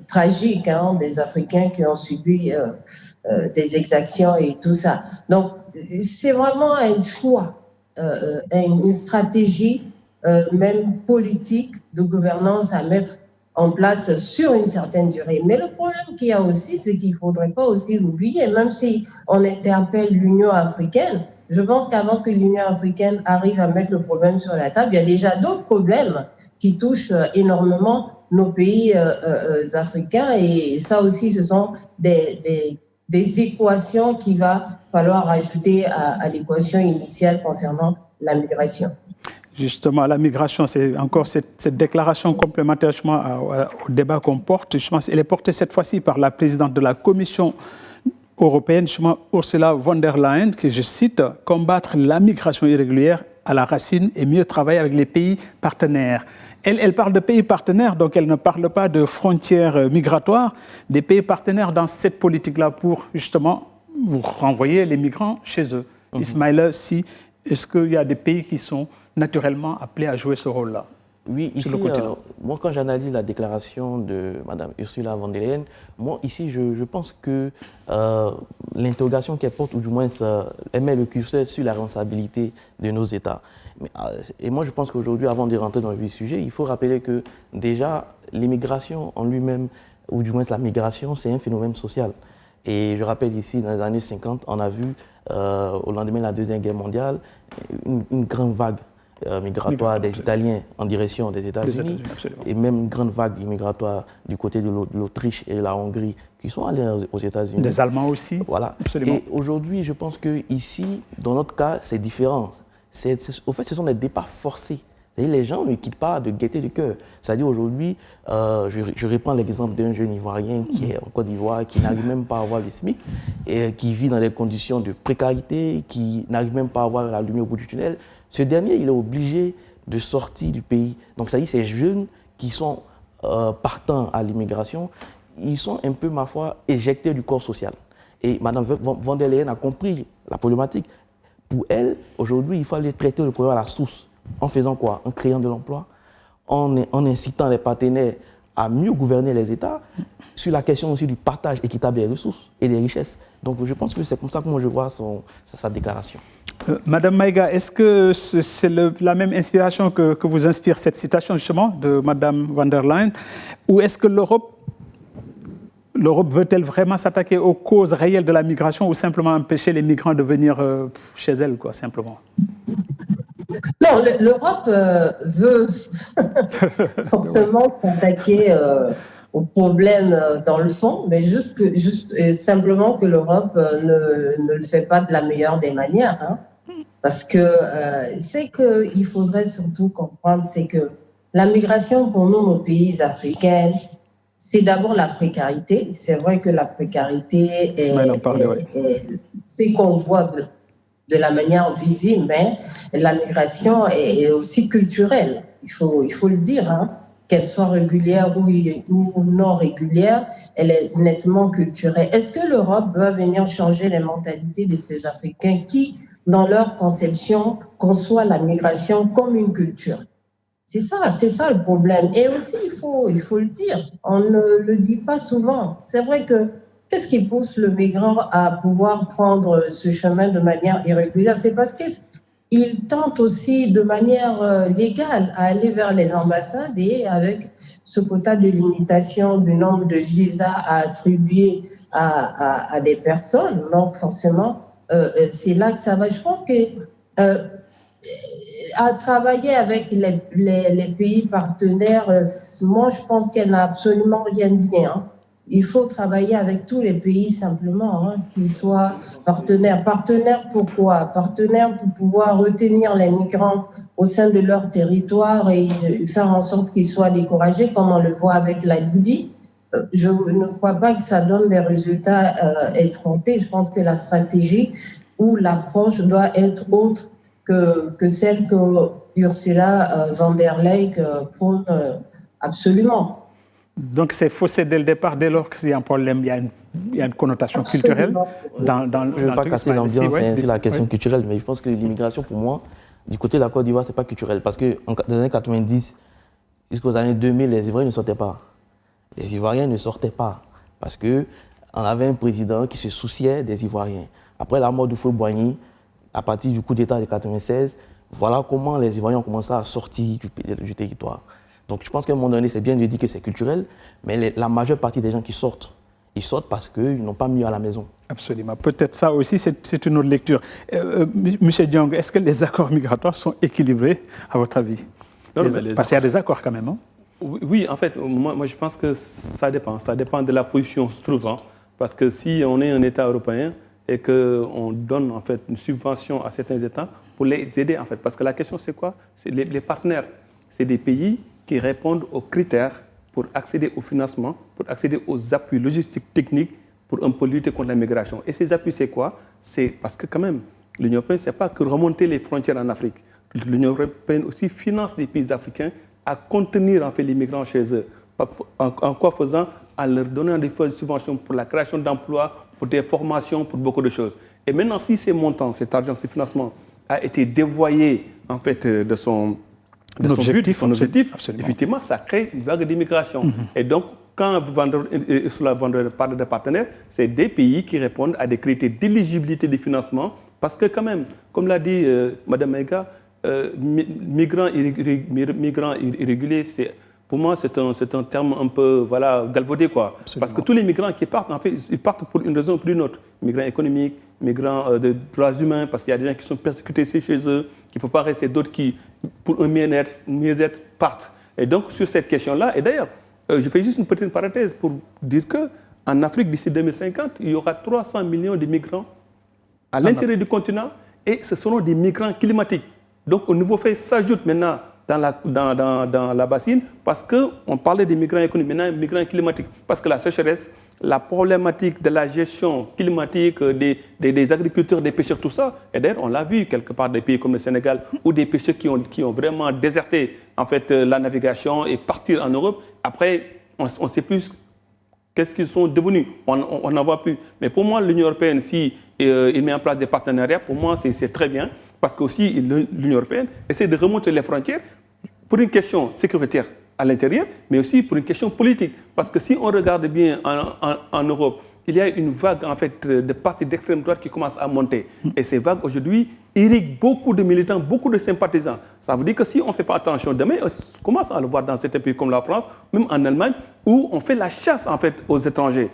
tragiques, des Africains qui ont subi des exactions et tout ça. Donc, c'est vraiment un choix, une stratégie, même politique, de gouvernance à mettre en place sur une certaine durée. Mais le problème qu'il y a aussi, c'est qu'il ne faudrait pas aussi l'oublier, même si on interpelle l'Union africaine. Je pense qu'avant que l'Union africaine arrive à mettre le problème sur la table, il y a déjà d'autres problèmes qui touchent énormément nos pays africains. Et ça aussi, ce sont des équations qu'il va falloir ajouter à l'équation initiale concernant la migration. Justement, la migration, c'est encore cette déclaration complémentaire au débat qu'on porte. Je pense, elle est portée cette fois-ci par la présidente de la Commission européenne, Ursula von der Leyen, que je cite, « Combattre la migration irrégulière à la racine et mieux travailler avec les pays partenaires ». Elle parle de pays partenaires, donc elle ne parle pas de frontières migratoires, des pays partenaires dans cette politique-là pour justement renvoyer les migrants chez eux. Ismaïla, est-ce qu'il y a des pays qui sont naturellement appelés à jouer ce rôle-là? Oui, ici, moi, quand j'analyse la déclaration de Mme Ursula von der Leyen, moi, ici, je pense que l'interrogation qu'elle porte, ou du moins, elle met le curseur sur la responsabilité de nos États. Et moi, je pense qu'aujourd'hui, avant de rentrer dans le vif du sujet, il faut rappeler que déjà, l'immigration en lui-même, ou du moins la migration, c'est un phénomène social. Et je rappelle ici, dans les années 50, on a vu, au lendemain de la Deuxième Guerre mondiale, une grande vague migratoire des Italiens en direction des États-Unis, et même une grande vague migratoire du côté de l'Autriche et de la Hongrie qui sont allés aux États-Unis. Des Allemands aussi. Voilà. Absolument. Et aujourd'hui, je pense qu'ici, dans notre cas, c'est différent. Au fait, ce sont des départs forcés. Les gens ne quittent pas de gaieté de cœur. C'est-à-dire aujourd'hui, je reprends l'exemple d'un jeune Ivoirien qui est en Côte d'Ivoire, qui n'arrive même pas à avoir le SMIC, et qui vit dans des conditions de précarité, qui n'arrive même pas à avoir la lumière au bout du tunnel. Ce dernier, il est obligé de sortir du pays. Donc, c'est-à-dire ces jeunes qui sont partants à l'immigration, ils sont un peu, ma foi, éjectés du corps social. Et Mme von der Leyen a compris la problématique. Pour elle, aujourd'hui, il faut aller traiter le problème à la source. En faisant quoi? En créant de l'emploi, en incitant les partenaires à mieux gouverner les États, sur la question aussi du partage équitable des ressources et des richesses. Donc je pense que c'est comme ça que moi je vois sa déclaration. Madame Maïga, est-ce que c'est la même inspiration que vous inspire cette citation justement de Madame von der Leyen? Ou est-ce que l'Europe veut-elle vraiment s'attaquer aux causes réelles de la migration ou simplement empêcher les migrants de venir chez elle, quoi, simplement? Non, l'Europe veut forcément s'attaquer aux problèmes dans le fond, mais juste simplement que l'Europe ne le fait pas de la meilleure des manières. Parce que c'est qu'il faudrait surtout comprendre, c'est que la migration pour nous, nos pays africains, c'est d'abord la précarité. C'est vrai que la précarité est ce qu'on voit de la manière visible, mais la migration est aussi culturelle. Il faut le dire, hein. Qu'elle soit régulière ou non régulière, elle est nettement culturelle. Est-ce que l'Europe va venir changer les mentalités de ces Africains qui, dans leur conception, conçoivent la migration comme une culture? C'est ça le problème. Et aussi, il faut le dire, on ne le dit pas souvent. C'est vrai que qu'est-ce qui pousse le migrant à pouvoir prendre ce chemin de manière irrégulière? C'est parce qu'il tente aussi de manière légale à aller vers les ambassades et avec ce quota de limitation du nombre de visas à attribuer à des personnes. Donc forcément, c'est là que ça va. Je pense que à travailler avec les pays partenaires, moi je pense qu'elle n'a absolument rien dit, hein. Il faut travailler avec tous les pays simplement, hein, qu'ils soient partenaires. Partenaires pourquoi? Partenaires pour pouvoir retenir les migrants au sein de leur territoire et faire en sorte qu'ils soient découragés, comme on le voit avec la Libye. Je ne crois pas que ça donne des résultats escomptés. Je pense que la stratégie ou l'approche doit être autre que celle que Ursula von der Leyen prône absolument. Donc c'est faussé dès le départ, dès lors qu'il y a un problème, il y a une connotation culturelle. Je ne veux pas casser l'ambiance sur la question culturelle, mais je pense que l'immigration, pour moi, du côté de la Côte d'Ivoire, ce n'est pas culturel. Parce que dans les années 90 jusqu'aux années 2000, les Ivoiriens ne sortaient pas. Les Ivoiriens ne sortaient pas. Parce qu'on avait un président qui se souciait des Ivoiriens. Après la mort de Houphouët-Boigny, à partir du coup d'État de 96, voilà comment les Ivoiriens ont commencé à sortir du territoire. Donc je pense qu'à un moment donné, c'est bien de dire que c'est culturel, mais la majeure partie des gens qui sortent, ils sortent parce qu'ils n'ont pas mieux à la maison. Absolument. Peut-être ça aussi, c'est une autre lecture. Monsieur Diong, est-ce que les accords migratoires sont équilibrés, à votre avis? Parce qu'il y a des accords quand même, hein? Oui, en fait, moi je pense que ça dépend. Ça dépend de la position se trouvant. Parce que si on est un État européen et qu'on donne en fait une subvention à certains États pour les aider, en fait. Parce que la question, c'est quoi? C'est les partenaires. C'est des pays qui répondent aux critères pour accéder au financement, pour accéder aux appuis logistiques, techniques, pour un peu lutter contre la migration. Et ces appuis, c'est quoi? C'est parce que quand même, l'Union européenne, ce n'est pas que remonter les frontières en Afrique. L'Union européenne aussi finance des pays africains à contenir en fait les migrants chez eux. En quoi faisant? En leur donnant des subventions pour la création d'emplois, pour des formations, pour beaucoup de choses. Et maintenant, si ces montants, cet argent, ce financement a été dévoyé en fait de son objectif, effectivement, ça crée une vague d'immigration. Et donc, quand Ursula von der Leyen parle de partenaires, c'est des pays qui répondent à des critères d'éligibilité de financement, parce que quand même, comme l'a dit Mme Maïga, migrants irréguliers, pour moi, c'est un terme un peu galvaudé, quoi. Parce que tous les migrants qui partent, en fait, ils partent pour une raison ou pour une autre. Migrants économiques, migrants de droits humains, parce qu'il y a des gens qui sont persécutés chez eux, qui ne peuvent pas rester, d'autres qui, pour un mieux-être, partent. Et donc, sur cette question-là, et d'ailleurs, je fais juste une petite parenthèse pour dire qu'en Afrique, d'ici 2050, il y aura 300 millions de migrants à l'intérieur du continent, et ce seront des migrants climatiques. Donc, au nouveau fait s'ajoute maintenant dans la bassine, parce qu'on parlait des migrants économiques, maintenant migrants climatiques, parce que la sécheresse, la problématique de la gestion climatique, des agriculteurs, des pêcheurs, tout ça, et d'ailleurs on l'a vu quelque part des pays comme le Sénégal, où des pêcheurs qui ont vraiment déserté en fait, la navigation et partir en Europe, après on ne sait plus qu'est-ce qu'ils sont devenus, on n'en voit plus. Mais pour moi, l'Union européenne, si il met en place des partenariats, pour moi c'est très bien. Parce qu'aussi, l'Union européenne essaie de remonter les frontières pour une question sécuritaire à l'intérieur, mais aussi pour une question politique. Parce que si on regarde bien en Europe, il y a une vague en fait, de partis d'extrême droite qui commence à monter. Et ces vagues, aujourd'hui, irriguent beaucoup de militants, beaucoup de sympathisants. Ça veut dire que si on ne fait pas attention, demain, on commence à le voir dans certains pays comme la France, même en Allemagne, où on fait la chasse en fait, aux étrangers.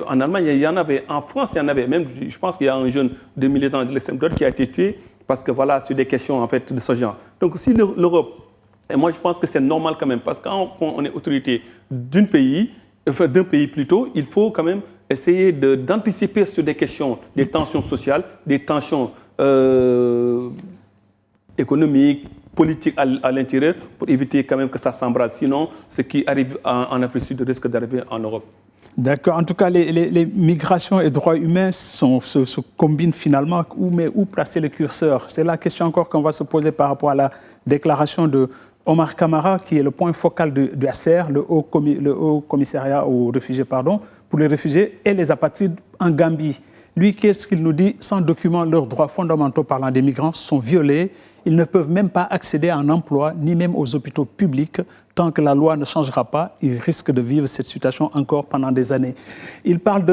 En Allemagne, il y en avait. En France, il y en avait. Même, je pense qu'il y a un jeune de militant de l'extrême droite qui a été tué parce que voilà, sur des questions en fait, de ce genre. Donc si l'Europe, et moi je pense que c'est normal quand même, parce que quand on est autorité d'un pays plutôt, il faut quand même essayer d'anticiper sur des questions, des tensions sociales, des tensions économiques, politique à l'intérieur pour éviter quand même que ça s'embrase. Sinon, ce qui arrive en Afrique du Sud risque d'arriver en Europe. D'accord. En tout cas, les migrations et droits humains se combinent finalement. Où placer le curseur? C'est la question encore qu'on va se poser par rapport à la déclaration de Omar Camara, qui est le point focal du HCR, le Haut Commissariat aux réfugiés, pour les réfugiés et les apatrides en Gambie. Lui, qu'est-ce qu'il nous dit? Sans document, leurs droits fondamentaux parlant des migrants sont violés. Ils ne peuvent même pas accéder à un emploi, ni même aux hôpitaux publics. Tant que la loi ne changera pas, ils risquent de vivre cette situation encore pendant des années. Il parle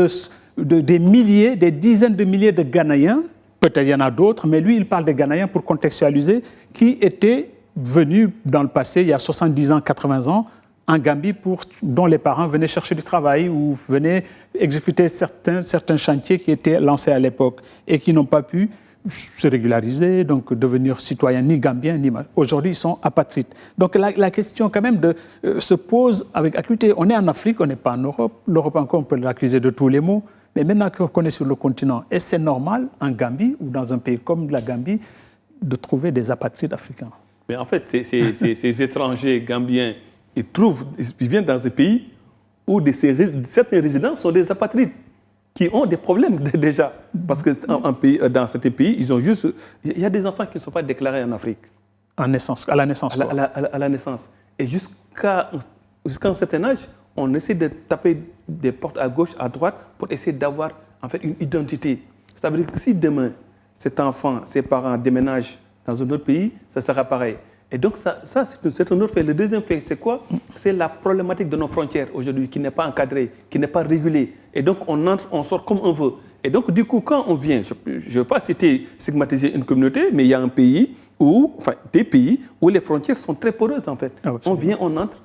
des milliers, des dizaines de milliers de Ghanéens, peut-être il y en a d'autres, mais lui, il parle des Ghanéens pour contextualiser, qui étaient venus dans le passé, il y a 70 ans, 80 ans, en Gambie, dont les parents venaient chercher du travail ou venaient exécuter certains chantiers qui étaient lancés à l'époque et qui n'ont pas pu se régulariser, donc devenir citoyens ni gambiens, ni... Aujourd'hui, ils sont apatrides. Donc la question quand même se pose avec acuité. On est en Afrique, on n'est pas en Europe. L'Europe encore, on peut l'accuser de tous les maux. Mais maintenant qu'on est sur le continent, est-ce que c'est normal en Gambie ou dans un pays comme la Gambie de trouver des apatrides africains? Mais en fait, ces étrangers gambiens, ils viennent dans un pays où certains résidents sont des apatrides qui ont des problèmes déjà. Parce que dans certains pays, il y a des enfants qui ne sont pas déclarés en Afrique. À la naissance. À la naissance. Et jusqu'à un certain âge, on essaie de taper des portes à gauche, à droite, pour essayer d'avoir en fait une identité. Ça veut dire que si demain, cet enfant, ses parents déménagent dans un autre pays, ça sera pareil. Et donc ça c'est un autre fait. Le deuxième fait, c'est quoi? C'est la problématique de nos frontières aujourd'hui, qui n'est pas encadrée, qui n'est pas régulée. Et donc on entre, on sort comme on veut. Et donc du coup, quand on vient, je ne veux pas stigmatiser une communauté, mais il y a des pays où les frontières sont très poreuses en fait. Ah, on vient, on entre,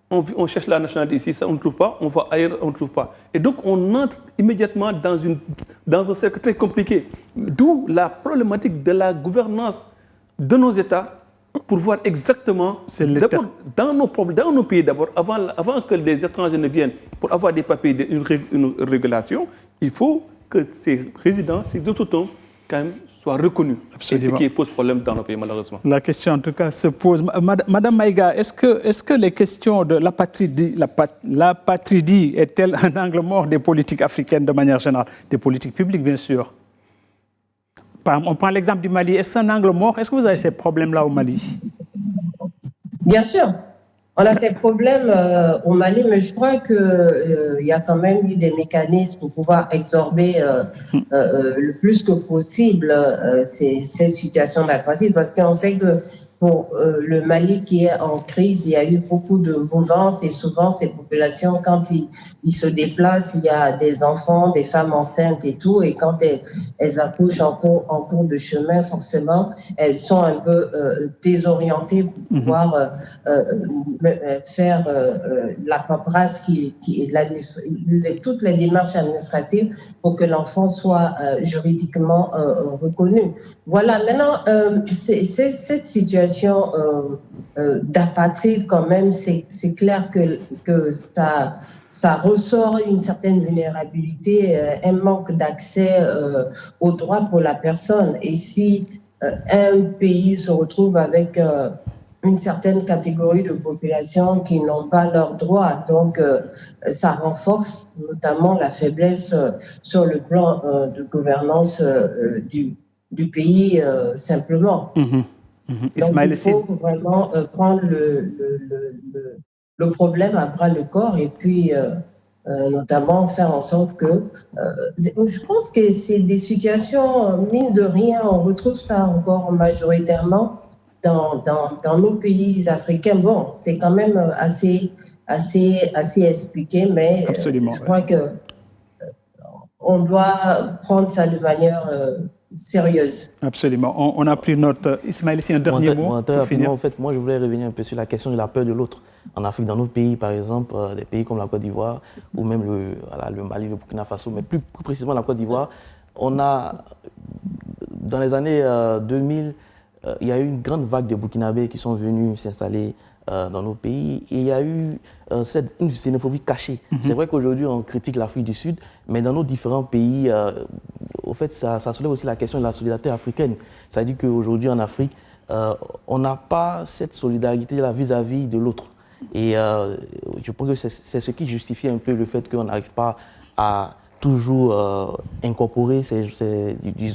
on cherche la nationalité ici, ça on ne trouve pas, on va ailleurs, on ne trouve pas. Et donc on entre immédiatement dans un cercle très compliqué. D'où la problématique de la gouvernance de nos États, pour voir exactement, dans nos pays d'abord, avant que les étrangers ne viennent, pour avoir des papiers, une régulation, il faut que ces résidents, ces autochtones, quand même, soient reconnus. Absolument. Et ce qui pose problème dans nos pays, malheureusement. La question, en tout cas, se pose. Madame Maïga, est-ce que les questions de l'apatridie est-elle un angle mort des politiques africaines de manière générale? Des politiques publiques, bien sûr. On prend l'exemple du Mali. Est-ce un angle mort? Est-ce que vous avez ces problèmes-là au Mali? Bien sûr. On a ces problèmes au Mali, mais je crois qu'il y a quand même eu des mécanismes pour pouvoir absorber le plus que possible ces situations d'apathie, parce qu'on sait que pour le Mali qui est en crise, il y a eu beaucoup de mouvances et souvent ces populations, quand ils se déplacent, il y a des enfants, des femmes enceintes et tout, et quand elles accouchent en cours de chemin, forcément, elles sont un peu désorientées pour pouvoir faire la paperasse toutes les démarches administratives pour que l'enfant soit juridiquement reconnu. Voilà, maintenant, cette situation d'apatride, quand même, c'est clair que ça ressort une certaine vulnérabilité, un manque d'accès aux droits pour la personne. Et si un pays se retrouve avec une certaine catégorie de population qui n'ont pas leurs droits, donc ça renforce notamment la faiblesse sur le plan de gouvernance du pays simplement. Donc, il faut vraiment prendre le problème à bras le corps et puis notamment faire en sorte que... je pense que c'est des situations, mine de rien, on retrouve ça encore majoritairement dans nos pays africains. Bon, c'est quand même assez expliqué, mais je crois que on doit prendre ça de manière... sérieuse. Absolument. On a pris notre... Ismaël, ici un dernier mot pour finir. En fait, moi, je voulais revenir un peu sur la question de la peur de l'autre. En Afrique, dans nos pays, par exemple, des pays comme la Côte d'Ivoire ou même le Mali, le Burkina Faso, mais plus précisément la Côte d'Ivoire, on a, dans les années 2000, il y a eu une grande vague de Burkinabés qui sont venus s'installer dans nos pays et il y a eu une xénophobie cachée. C'est vrai qu'aujourd'hui, on critique l'Afrique du Sud, mais dans nos différents pays, au fait, ça soulève aussi la question de la solidarité africaine. C'est-à-dire qu'aujourd'hui, en Afrique, on n'a pas cette solidarité-là vis-à-vis de l'autre. Et je pense que c'est ce qui justifie un peu le fait qu'on n'arrive pas à toujours incorporer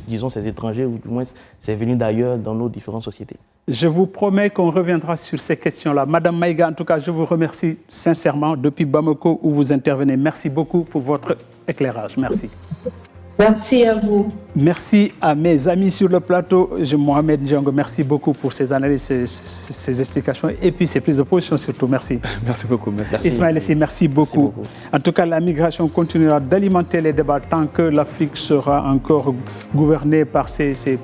disons, ces étrangers, ou du moins ces venus d'ailleurs dans nos différentes sociétés. Je vous promets qu'on reviendra sur ces questions-là. Madame Maïga, en tout cas, je vous remercie sincèrement depuis Bamako où vous intervenez. Merci beaucoup pour votre éclairage. Merci. Merci à vous. Merci à mes amis sur le plateau. Mohamed Ndiongo, merci beaucoup pour ces analyses, ces explications et puis ces prises de position surtout. Merci. Merci beaucoup. Merci. Ismaël Sy, merci beaucoup. En tout cas, la migration continuera d'alimenter les débats tant que l'Afrique sera encore gouvernée par ces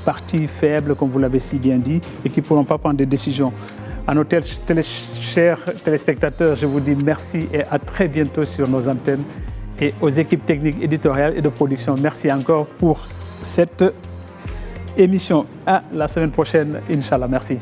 partis faibles, comme vous l'avez si bien dit, et qui ne pourront pas prendre des décisions. À nos chers téléspectateurs, je vous dis merci et à très bientôt sur nos antennes. Et aux équipes techniques, éditoriales et de production, merci encore pour cette émission. À la semaine prochaine, Inch'Allah. Merci.